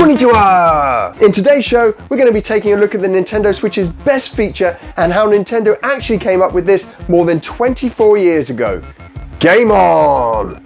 Konnichiwa! In today's show, we're going to be taking a look at the Nintendo Switch's best feature and how Nintendo actually came up with this more than 24 years ago. Game on!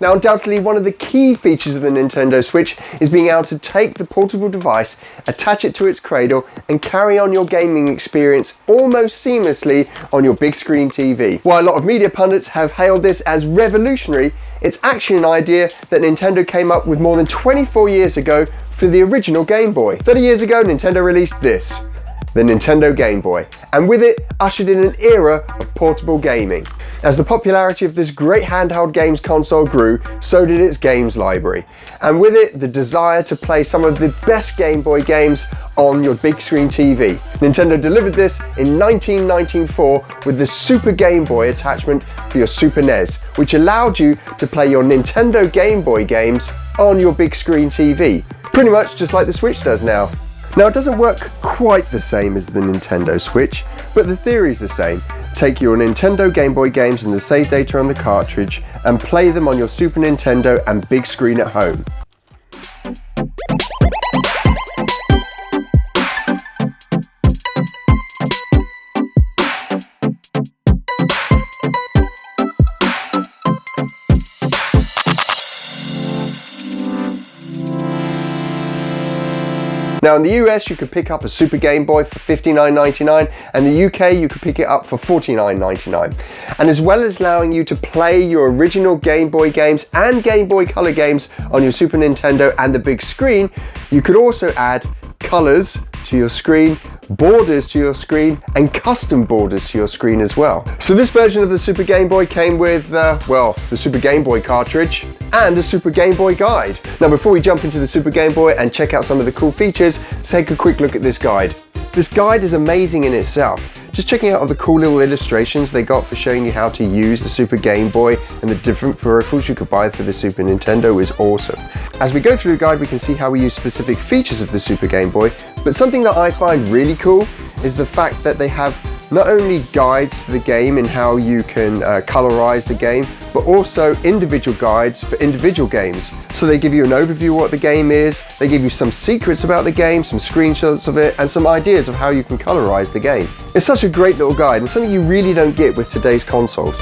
Now, undoubtedly, one of the key features of the Nintendo Switch is being able to take the portable device, attach it to its cradle, and carry on your gaming experience almost seamlessly on your big screen TV. While a lot of media pundits have hailed this as revolutionary, it's actually an idea that Nintendo came up with more than 24 years ago for the original Game Boy. 30 years ago, Nintendo released this, the Nintendo Game Boy, and with it ushered in an era of portable gaming. As the popularity of this great handheld games console grew, so did its games library, and with it the desire to play some of the best Game Boy games on your big screen TV. Nintendo delivered this in 1994 with the Super Game Boy attachment for your Super NES, which allowed you to play your Nintendo Game Boy games on your big screen TV, pretty much just like the Switch does now. Now, it doesn't work quite the same as the Nintendo Switch, but the theory is the same. Take your Nintendo Game Boy games and the save data on the cartridge and play them on your Super Nintendo and big screen at home. Now, in the US, you could pick up a Super Game Boy for $59.99, and the UK, you could pick it up for $49.99. And as well as allowing you to play your original Game Boy games and Game Boy Color games on your Super Nintendo and the big screen, you could also add colors to your screen, borders to your screen, and custom borders to your screen as well. So this version of the Super Game Boy came with, well, the Super Game Boy cartridge and a Super Game Boy guide. Now, before we jump into the Super Game Boy and check out some of the cool features, let's take a quick look at this guide. This guide is amazing in itself. Just checking out all the cool little illustrations they got for showing you how to use the Super Game Boy and the different peripherals you could buy for the Super Nintendo is awesome. As we go through the guide, we can see how we use specific features of the Super Game Boy, but something that I find really cool is the fact that they have not only guides to the game and how you can colorize the game, but also individual guides for individual games. So they give you an overview of what the game is, they give you some secrets about the game, some screenshots of it, and some ideas of how you can colorize the game. It's such a great little guide and something you really don't get with today's consoles.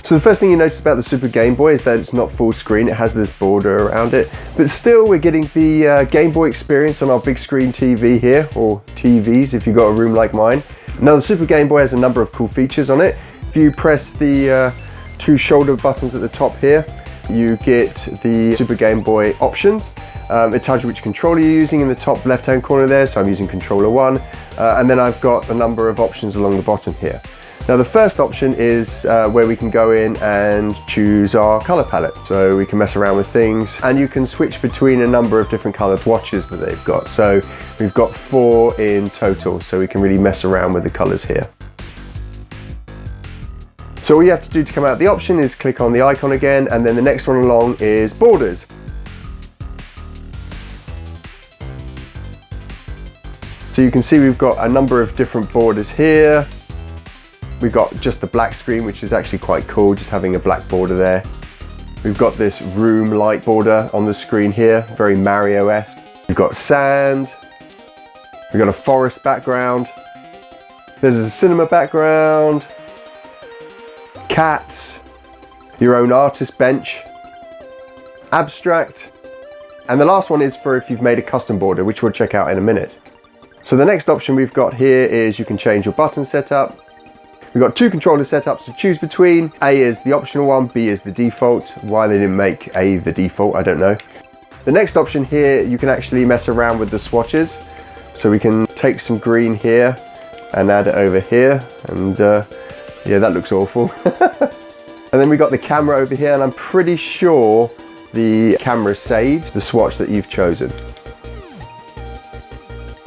So the first thing you notice about the Super Game Boy is that it's not full screen, it has this border around it, but still we're getting the Game Boy experience on our big screen TV here, or TVs if you've got a room like mine. Now, the Super Game Boy has a number of cool features on it. If you press the two shoulder buttons at the top here, you get the Super Game Boy options. It tells you which controller you're using in the top left hand corner there, so I'm using controller 1, and then I've got a number of options along the bottom here. Now, the first option is where we can go in and choose our color palette. So we can mess around with things and you can switch between a number of different colored swatches that they've got. So we've got 4 in total, so we can really mess around with the colors here. So all you have to do to come out of the option is click on the icon again, and then the next one along is borders. So you can see we've got a number of different borders here. We've got just the black screen, which is actually quite cool, just having a black border there. We've got this room light border on the screen here, very Mario-esque. We've got sand. We've got a forest background. There's a cinema background. Cats. Your own artist bench. Abstract. And the last one is for if you've made a custom border, which we'll check out in a minute. So the next option we've got here is you can change your button setup. We've got 2 controller setups to choose between. A is the optional one, B is the default. Why they didn't make A the default, I don't know. The next option here, you can actually mess around with the swatches. So we can take some green here and add it over here. And yeah, that looks awful. And then we got the camera over here, and I'm pretty sure the camera saved the swatch that you've chosen.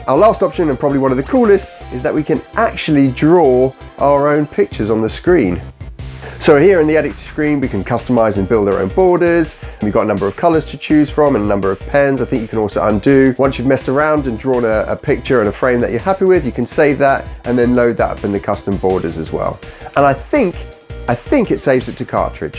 Our last option, and probably one of the coolest, is that we can actually draw our own pictures on the screen. So here in the edit screen, we can customize and build our own borders. We've got a number of colors to choose from and a number of pens. I think you can also undo. Once you've messed around and drawn a picture and a frame that you're happy with, you can save that and then load that up in the custom borders as well. And I think it saves it to cartridge.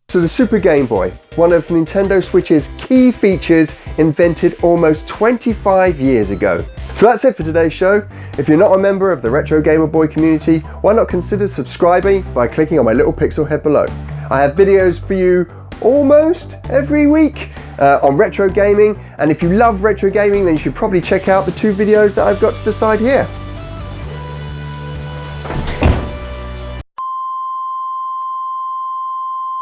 So the Super Game Boy, one of Nintendo Switch's key features, invented almost 25 years ago. So that's it for today's show. If you're not a member of the Retro Gamer Boy community, why not consider subscribing by clicking on my little pixel head below. I have videos for you almost every week on retro gaming, and if you love retro gaming, then you should probably check out the 2 videos that I've got to the side here.